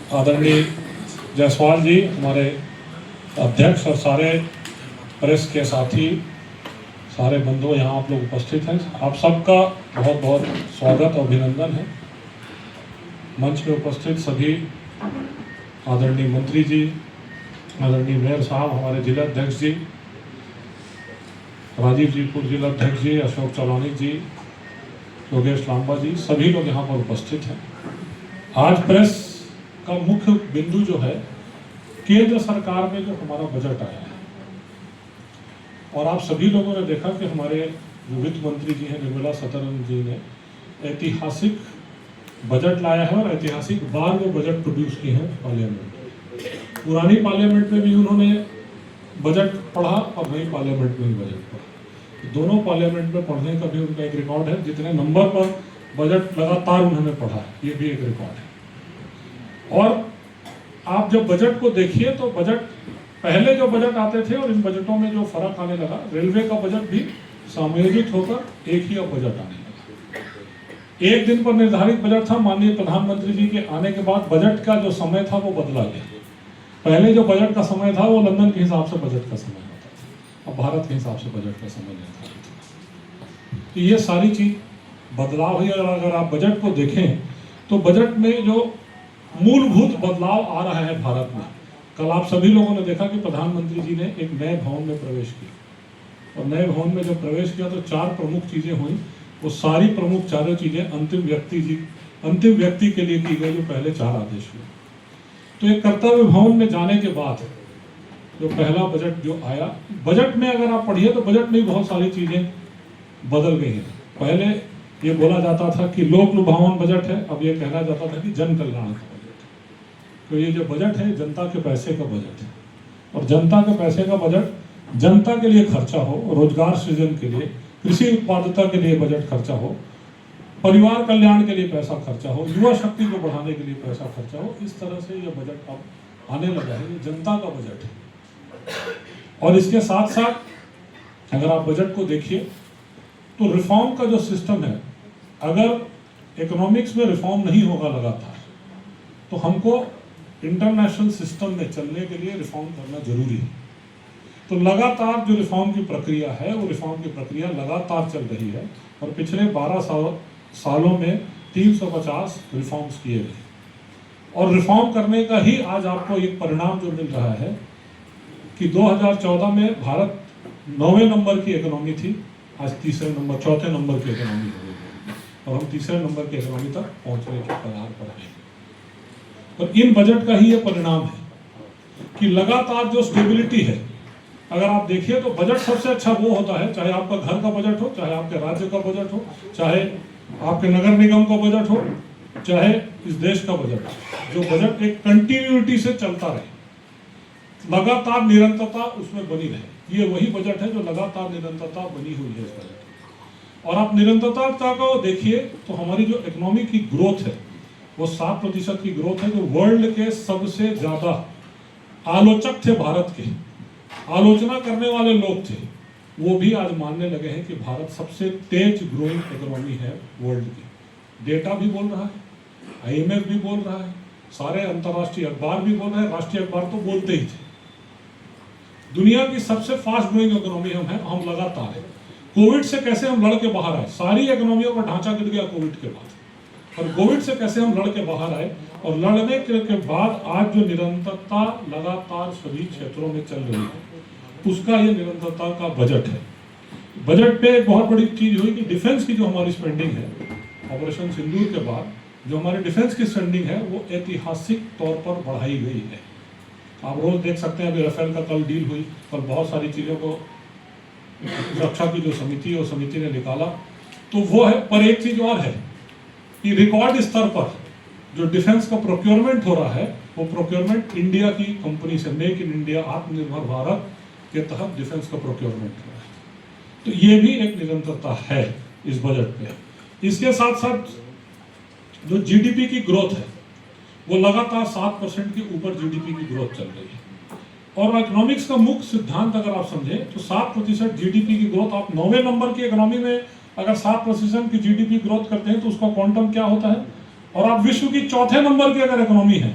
आदरणीय जायसवाल जी, हमारे अध्यक्ष, और सारे प्रेस के साथी, सारे बंधु यहाँ आप लोग उपस्थित हैं, आप सबका बहुत बहुत स्वागत और अभिनंदन है। मंच पे उपस्थित सभी आदरणीय मंत्री जी, आदरणीय मेयर साहब, हमारे जिला अध्यक्ष जी, राजीव जी पूर्व जिला अध्यक्ष जी, अशोक चौलानी जी, योगेश लांबा जी, सभी लोग यहाँ पर उपस्थित हैं। आज प्रेस का मुख्य बिंदु जो है, केंद्र सरकार में जो हमारा बजट आया है, और आप सभी लोगों ने देखा कि हमारे जो वित्त मंत्री जी हैं निर्मला सीतारमण जी ने ऐतिहासिक बजट लाया है, और ऐतिहासिक बार वो बजट प्रोड्यूस किए हैं पार्लियामेंट। पुरानी पार्लियामेंट में भी उन्होंने बजट पढ़ा और नई पार्लियामेंट में भी बजट पढ़ा। दोनों पार्लियामेंट में पढ़ने का भी उनका एक रिकॉर्ड है, जितने नंबर पर बजट लगातार उन्होंने पढ़ा, ये भी एक रिकॉर्ड है। और आप जब बजट को देखिए तो बजट, पहले जो बजट आते थे और इन बजटों में जो फर्क आने लगा, रेलवे का बजट भी समायोजित होकर एक ही अब बजट आने लगा। एक दिन पर निर्धारित बजट था, माननीय प्रधानमंत्री जी के आने के बाद बजट का जो समय था वो बदला गया। पहले जो बजट का समय था वो लंदन के हिसाब से बजट का समय होता था, अब भारत के हिसाब से बजट का समय निर्धारित है। तो ये सारी चीज बदलाव हुई। और अगर आप बजट को देखें तो बजट में जो मूलभूत बदलाव आ रहा है भारत में, कल आप सभी लोगों ने देखा कि प्रधानमंत्री जी ने एक नए भवन में प्रवेश किया, और नए भवन में जब प्रवेश किया तो 4 प्रमुख चीजें हुई। वो सारी प्रमुख चारों चीजें अंतिम व्यक्ति के लिए की गई, जो पहले 4 आदेश हुए। तो एक कर्तव्य भवन में जाने के बाद जो पहला बजट जो आया, बजट में अगर आप पढ़िए तो बजट में बहुत सारी चीजें बदल गई हैं। पहले ये बोला जाता था कि लोक लुभावन बजट है, अब ये कहना जाता था कि जन कल्याण का बजट है। तो ये जो बजट है जनता के पैसे का बजट है, और जनता के पैसे का बजट जनता के लिए खर्चा हो, रोजगार सृजन के लिए, कृषि उत्पादकता के लिए बजट खर्चा हो, परिवार कल्याण के लिए पैसा खर्चा हो, युवा शक्ति को बढ़ाने के लिए पैसा खर्चा हो। इस तरह से ये बजट अब आने लगा है, ये जनता का बजट है। और इसके साथ साथ अगर आप बजट को देखिए तो रिफॉर्म का जो सिस्टम है, अगर इकोनॉमिक्स में रिफॉर्म नहीं होगा लगातार, तो हमको इंटरनेशनल सिस्टम में चलने के लिए रिफॉर्म करना जरूरी है। तो लगातार जो रिफॉर्म की प्रक्रिया है, वो रिफॉर्म की प्रक्रिया लगातार चल रही है, और पिछले 12 सालों में 350 रिफॉर्म्स किए गए। और रिफॉर्म करने का ही आज आपको एक परिणाम जो मिल रहा है कि 2014 में भारत 9वें नंबर की इकोनॉमी थी, आज 4थे नंबर की इकोनॉमी हो गई, और हम 3रे नंबर की इकोनॉमी तक पहुंचने के कगार पर हैं। और इन बजट का ही ये परिणाम है कि लगातार जो स्टेबिलिटी है, अगर आप देखिए तो बजट सबसे अच्छा वो होता है, चाहे आपका घर का बजट हो, चाहे आपके राज्य का बजट हो, चाहे आपके नगर निगम का बजट हो, चाहे इस देश का बजट हो, जो बजट एक कंटिन्यूटी से चलता रहे, लगातार निरंतरता उसमें बनी रहे। ये वही बजट है जो लगातार निरंतरता बनी हुई है इस बजट। और आप निरंतरता को देखिए तो हमारी जो इकोनॉमी की ग्रोथ है वो 7% की ग्रोथ है, जो वर्ल्ड के सबसे ज्यादा आलोचक थे भारत के, आलोचना करने वाले लोग थे, वो भी आज मानने लगे हैं कि भारत सबसे तेज ग्रोइंग इकोनॉमी है वर्ल्ड की। डेटा भी बोल रहा है, IMF भी बोल रहा है, सारे अंतर्राष्ट्रीय अखबार भी बोल रहे हैं, राष्ट्रीय अखबार तो बोलते ही थे। दुनिया की सबसे फास्ट ग्रोइंग इकोनॉमी हम लगातार है। कोविड से कैसे हम लड़ के बाहर आए, सारी इकोनॉमियों का ढांचा गिर गया कोविड के बाद, और कोविड से कैसे हम लड़ के बाहर आए, और लड़ने के बाद आज जो निरंतरता लगातार सभी क्षेत्रों में चल रही है, उसका ये निरंतरता का बजट है। बजट पे एक बहुत बड़ी चीज हुई कि डिफेंस की जो हमारी स्पेंडिंग है, ऑपरेशन सिंदूर के बाद जो हमारी डिफेंस की स्पेंडिंग है वो ऐतिहासिक तौर पर बढ़ाई गई है। आप रोज देख सकते हैं, अभी राफेल का कल डील हुई, कल बहुत सारी चीजों को रक्षा की जो समिति है, उस समिति ने निकाला, तो वो है। पर एक चीज और है कि रिकॉर्ड स्तर पर जो डिफेंस का प्रोक्योरमेंट हो रहा है, वो प्रोक्योरमेंट इंडिया की कंपनी से, मेक इन इंडिया, आत्मनिर्भर भारत के तहत डिफेंस का प्रोक्योरमेंट हो रहा है। तो ये भी एक निरंतरता है इस बजट पे। इसके साथ साथ जो जीडीपी की ग्रोथ है वो लगातार 7% के ऊपर जीडीपी की ग्रोथ चल रही है। और इकोनॉमिक्स का मुख्य सिद्धांत अगर आप समझें तो 7% जीडीपी की ग्रोथ, आप 9वें नंबर की इकोनॉमी में अगर 7% की जीडीपी ग्रोथ करते हैं तो उसका क्वांटम क्या होता है। और आप विश्व की 4थे नंबर की अगर इकोनॉमी है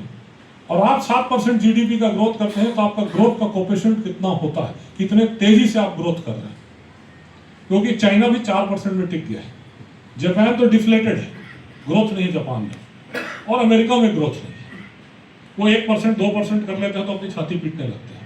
और आप 7% जीडीपी का ग्रोथ करते हैं तो आपका ग्रोथ का कोफिशिएंट कितना होता है, कितने तेजी से आप ग्रोथ कर रहे हैं। क्योंकि चाइना भी 4% में टिक गया है, जापान तो डिफ्लेटेड है, ग्रोथ नहीं जापान में, और अमेरिका में ग्रोथ नहीं है। वो 1% 2% कर लेते हैं तो अपनी छाती पीटने लगते हैं।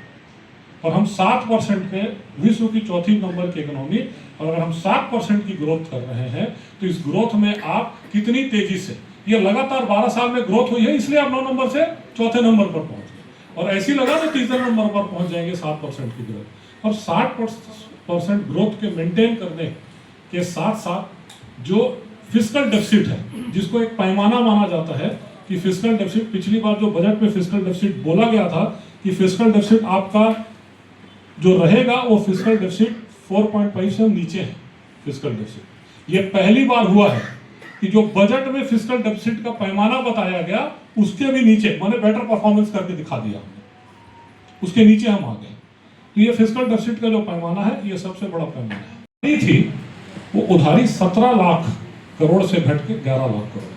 और हम 7% पे विश्व की चौथी नंबर की इकोनॉमी, और अगर हम 7% की ग्रोथ कर रहे हैं तो इस ग्रोथ में आप कितनी तेजी से, ये लगातार 12 साल में ग्रोथ हुई है, इसलिए आप 9 नंबर से चौथे नंबर पर पहुंच गए। और ऐसी लगा तो तीसरे नंबर पर पहुंच जाएंगे 7% की ग्रोथ। और 60% ग्रोथ के मेंटेन करने के साथ साथ जो फिस्कल डेफिसिट है, जिसको एक पैमाना माना जाता है कि फिस्कल डेफिसिट, पिछली बार जो बजट में फिस्कल डेफिसिट बोला गया था कि फिस्कल डेफिसिट आपका जो रहेगा वो फिस्कल डेफिसिट 4.5 से नीचे है। फिस्कल डेफिसिट ये पहली बार हुआ है कि जो बजट में फिस्कल डेफिसिट का पैमाना बताया गया उसके भी नीचे, माने बेटर परफॉर्मेंस करके दिखा दिया हमने, उसके नीचे हम आ गए। तो ये फिस्कल डेफिसिट का जो पैमाना है ये सबसे बड़ा पैमाना है। नहीं थी वो उधारी 17 लाख करोड़ से घट के 11 लाख करोड़।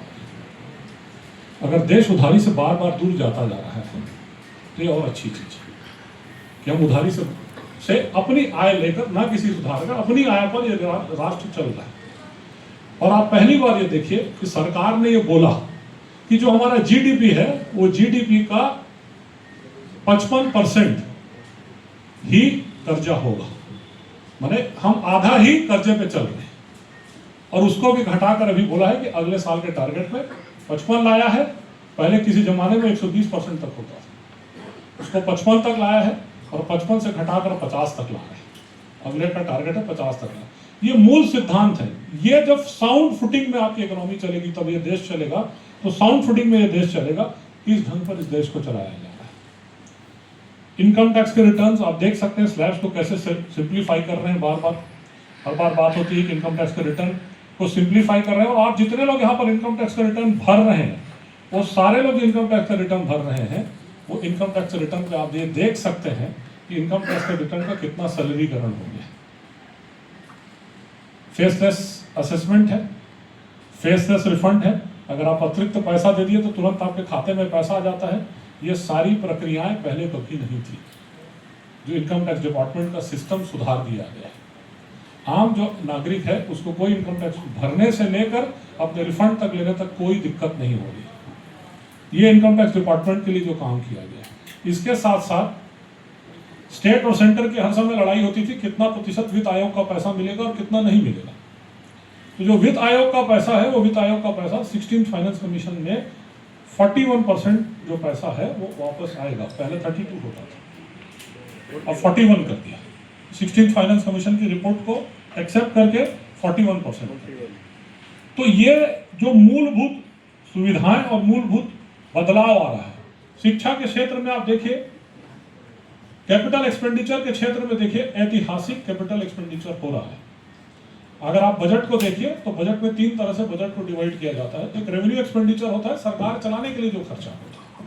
अगर देश उधारी से बार बार दूर जाता जा रहा है तो ये और अच्छी चीज है कि हम उधारी से अपनी आय लेकर, ना किसी सुधार का, अपनी आय पर ये राष्ट्र चल रहा है। और आप पहली बार ये देखिए कि सरकार ने ये बोला कि जो हमारा जीडीपी है वो जीडीपी का 55% ही कर्जा होगा, माने हम आधा ही कर्जे पे चल रहे हैं। और उसको भी घटाकर अभी बोला है कि अगले साल के टारगेट में 55 लाया है। पहले किसी जमाने में 120% तक होता था, उसको 55 तक लाया है और 55 से घटाकर 50 तक लाया है। अगले का टारगेट है 50 तक लाया। ये मूल सिद्धांत है। ये जब साउंड फुटिंग में आपकी इकोनॉमी चलेगी तब ये देश चलेगा। तो साउंड फुटिंग में ये देश चलेगा, इस ढंग पर इस देश को चलाया जा रहा है। इनकम टैक्स के रिटर्न्स आप देख सकते हैं, स्लैब्स को कैसे सिंप्लीफाई कर रहे हैं। हर बार बात होती है कि इनकम टैक्स के रिटर्न को सिंप्लीफाई कर रहे हैं। और आप जितने लोग यहाँ पर इनकम टैक्स का रिटर्न भर रहे हैं, वो सारे लोग इनकम टैक्स का रिटर्न भर रहे हैं, वो इनकम टैक्स रिटर्न पे आप ये देख सकते हैं कि इनकम टैक्स के रिटर्न का कितना सैलरीकरण हो गया। फेसलेस असेसमेंट है, फेसलेस रिफंड है। अगर आप अतिरिक्त पैसा दे दिए तो तुरंत आपके खाते में पैसा आ जाता है। ये सारी प्रक्रियाएं पहले कभी नहीं थी। जो इनकम टैक्स डिपार्टमेंट का सिस्टम सुधार दिया गया है। आम जो नागरिक है उसको कोई इनकम टैक्स भरने से लेकर अपने रिफंड तक लेने तक कोई दिक्कत नहीं हो रही। ये इनकम टैक्स डिपार्टमेंट के लिए जो काम किया गया है। इसके साथ साथ स्टेट और सेंटर की हर समय लड़ाई होती थी, कितना प्रतिशत वित्त आयोग का पैसा मिलेगा और कितना नहीं मिलेगा। तो जो वित्त आयोग का पैसा है, वो वित्त आयोग का पैसा 16th फाइनेंस कमीशन में 41% जो पैसा है वो वापस आएगा। पहले 32 होता था, अब 41 कर दिया। 16th फाइनेंस कमीशन की रिपोर्ट को एक्सेप्ट करके 41%। तो ये जो मूलभूत सुविधाएं और मूलभूत बदलाव आ रहा है। शिक्षा के क्षेत्र में आप देखिए, कैपिटल एक्सपेंडिचर के क्षेत्र में देखिए, ऐतिहासिक कैपिटल एक्सपेंडिचर हो रहा है। अगर आप बजट को देखिए तो बजट में 3 तरह से बजट को डिवाइड किया जाता है। एक रेवेन्यू एक्सपेंडिचर होता है, सरकार चलाने के लिए जो खर्चा होता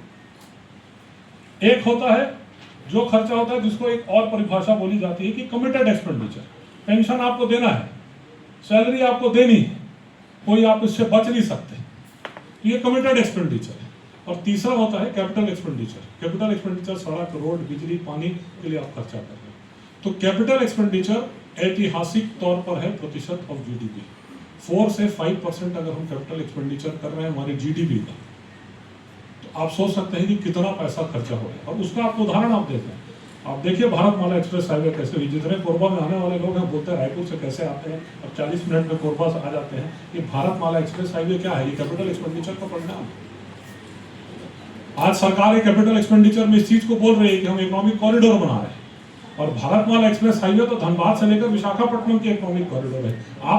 है। एक होता है जो खर्चा होता है जिसको एक और परिभाषा बोली जाती है कि कमिटेड एक्सपेंडिचर। पेंशन आपको देना है, सैलरी आपको देनी है, कोई आप इससे बच नहीं सकते, ये कमिटेड एक्सपेंडिचर है। और तीसरा होता है कैपिटल एक्सपेंडिचर। कैपिटल एक्सपेंडिचर सड़क, रोड, बिजली, पानी के लिए आप खर्चा कर रहे हैं। तो कैपिटल एक्सपेंडिचर ऐतिहासिक तौर पर है प्रतिशत ऑफ जीडीपी। 4 से 5% अगर हम कैपिटल एक्सपेंडिचर कर रहे हैं हमारे जीडीपी का, तो आप सोच सकते हैं कि कितना पैसा खर्चा हो रहा है। और उसका आपको उदाहरण आप देखें, आप देखिए भारतमाला एक्सप्रेस हाईवे कैसे हुई। जितने कोरबा में आने वाले लोग हैं बोलते हैं रायपुर से कैसे आते हैं और 40 मिनट में कोरबा से आ जाते हैं। ये भारतमाला एक्सप्रेस हाईवे क्या है? ये कैपिटल एक्सपेंडिचर का परिणाम है। आज सरकार कैपिटल एक्सपेंडिचर में इस चीज को बोल रही है कि हम इकोनॉमिक कॉरिडोर बना रहे हैं। और भारतमाला एक्सप्रेस हाईवे तो धनबाद से लेकर विशाखापट्टनम की इकोनॉमिक कॉरिडोर है।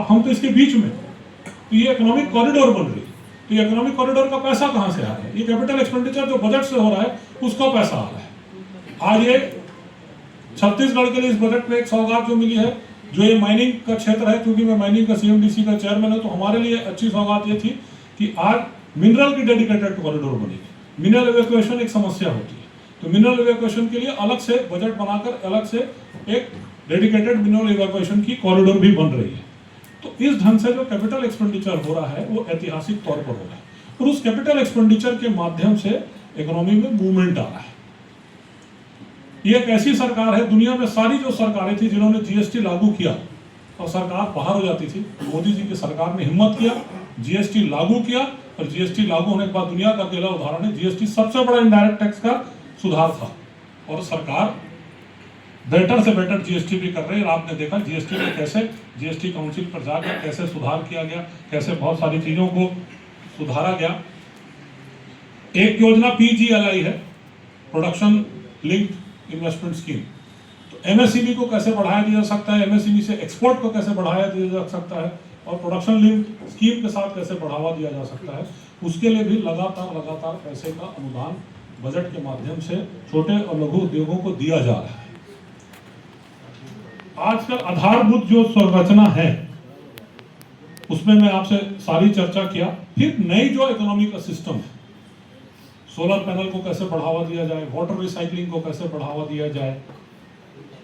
हम तो इसके बीच में, तो ये इकोनॉमिक कॉरिडोर बन रही है। तो ये इकोनॉमिक कॉरिडोर का पैसा कहां से आ रहा है? ये कैपिटल एक्सपेंडिचर जो बजट से हो रहा है उसका पैसा आ रहा है। आज ये छत्तीसगढ़ के लिए इस बजट में एक सौगात जो मिली है, जो ये माइनिंग का क्षेत्र है, क्योंकि मैं माइनिंग का सीएमडीसी का चेयरमैन हूं, तो हमारे लिए अच्छी सौगात ये थी कि आज मिनरल की डेडिकेटेड कॉरिडोर बनेगी। मिनरल इवैक्यूएशन एक समस्या होती है, तो मिनरल इवैक्यूएशन के लिए अलग से बजट बनाकर अलग से एक डेडिकेटेड मिनरल इवैक्यूएशन की कॉरिडोर भी बन रही है। तो इस ढंग से जो कैपिटल एक्सपेंडिचर हो रहा है वो ऐतिहासिक तौर पर हो रहा है। और उस कैपिटल एक्सपेंडिचर के माध्यम से इकोनॉमी में मूवमेंट आ रहा है। ये एक ऐसी सरकार है, दुनिया में सारी जो सरकारें थी जिन्होंने जीएसटी लागू किया और सरकार बाहर हो जाती थी, मोदी जी की सरकार ने हिम्मत किया, जीएसटी लागू किया, और जीएसटी लागू होने के बाद दुनिया का अकेला उदाहरण है, जीएसटी सबसे बड़ा इनडायरेक्ट टैक्स का सुधार था, और सरकार बेटर से बेटर जीएसटी भी कर रही है। आपने देखा जीएसटी में कैसे जीएसटी काउंसिल पर जाकर कैसे सुधार किया गया, कैसे बहुत सारी चीजों को सुधारा गया। एक योजना पीजीएलआई है, प्रोडक्शन लिंक्ड इन्वेस्टमेंट स्कीम। तो एमएसएमई को कैसे बढ़ाया जा सकता है, एमएसएमई से एक्सपोर्ट को कैसे बढ़ाया दिया जा सकता है, और प्रोडक्शन लिंक्ड स्कीम के साथ कैसे बढ़ावा दिया जा सकता है, उसके लिए भी लगातार पैसे का अनुदान बजट के माध्यम से छोटे और लघु उद्योगों को दिया जा रहा है। आजकल आधारभूत जो संरचना है उसमें मैं आपसे सारी चर्चा किया। फिर नई जो इकोनॉमी का सिस्टम है, सोलर पैनल को कैसे बढ़ावा दिया जाए, वाटर रिसाइकलिंग को कैसे बढ़ावा दिया जाए,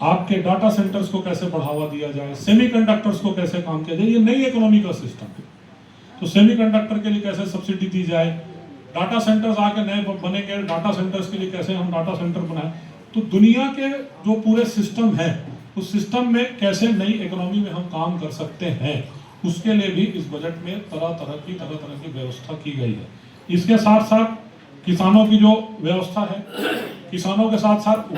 आपके डाटा सेंटर्स को कैसे बढ़ावा दिया जाए, सेमीकंडक्टर्स को कैसे काम किया जाए, ये नई इकोनॉमी का सिस्टम है। तो सेमीकंडक्टर के लिए कैसे सब्सिडी दी जाए, डाटा सेंटर्स आके नए बनेंगे, डाटा सेंटर्स के लिए कैसे हम डाटा सेंटर बनाए। तो दुनिया के जो पूरे सिस्टम है उस सिस्टम में कैसे नई इकोनॉमी में हम काम कर सकते हैं, उसके लिए भी इस बजट में तरह तरह की व्यवस्था की गई है। इसके साथ साथ किसानों की जो व्यवस्था है, किसानों के साथ साथ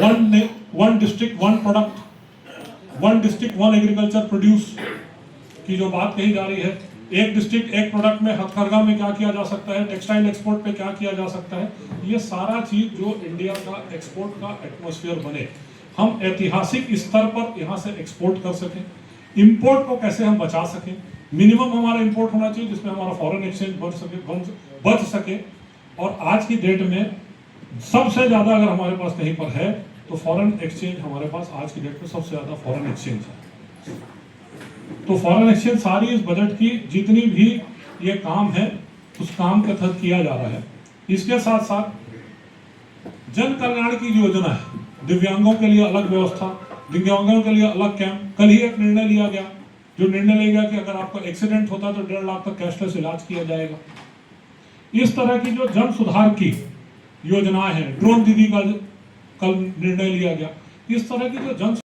one district one product, one district one agriculture produce की जो बात कही जा रही है, एक डिस्ट्रिक्ट एक प्रोडक्ट में हथकरघा में क्या किया जा सकता है, टेक्सटाइल एक्सपोर्ट पे क्या किया जा सकता है, ये सारा चीज जो इंडिया का एक्सपोर्ट का एटमॉस्फेयर बने, हम ऐतिहासिक स्तर पर यहाँ से एक्सपोर्ट कर सकें, इंपोर्ट को कैसे हम बचा सकें, मिनिमम हमारा इंपोर्ट होना चाहिए जिसमें हमारा फॉरेन एक्सचेंज बच सके। और आज की डेट में सबसे ज्यादा अगर हमारे पास कहीं पर है तो फॉरेन एक्सचेंज हमारे पास आज की डेट में सबसे ज्यादा फॉरेन एक्सचेंज है। तो फॉरेन एक्सचेंज सारी इस बजट की जितनी भी ये काम है उस काम के तहत किया जा रहा है। इसके साथ साथ जन कल्याण की योजना है, दिव्यांगों के लिए अलग व्यवस्था, दिव्यांगों के लिए अलग कैंप। कल ही एक निर्णय लिया गया, जो निर्णय लिया गया कि अगर आपका एक्सीडेंट होता है तो 1.5 लाख तक कैशलेस इलाज किया जाएगा। इस तरह की जो जन सुधार की योजनाएं हैं, ड्रोन दीदी का कल निर्णय लिया गया। इस तरह की जो जन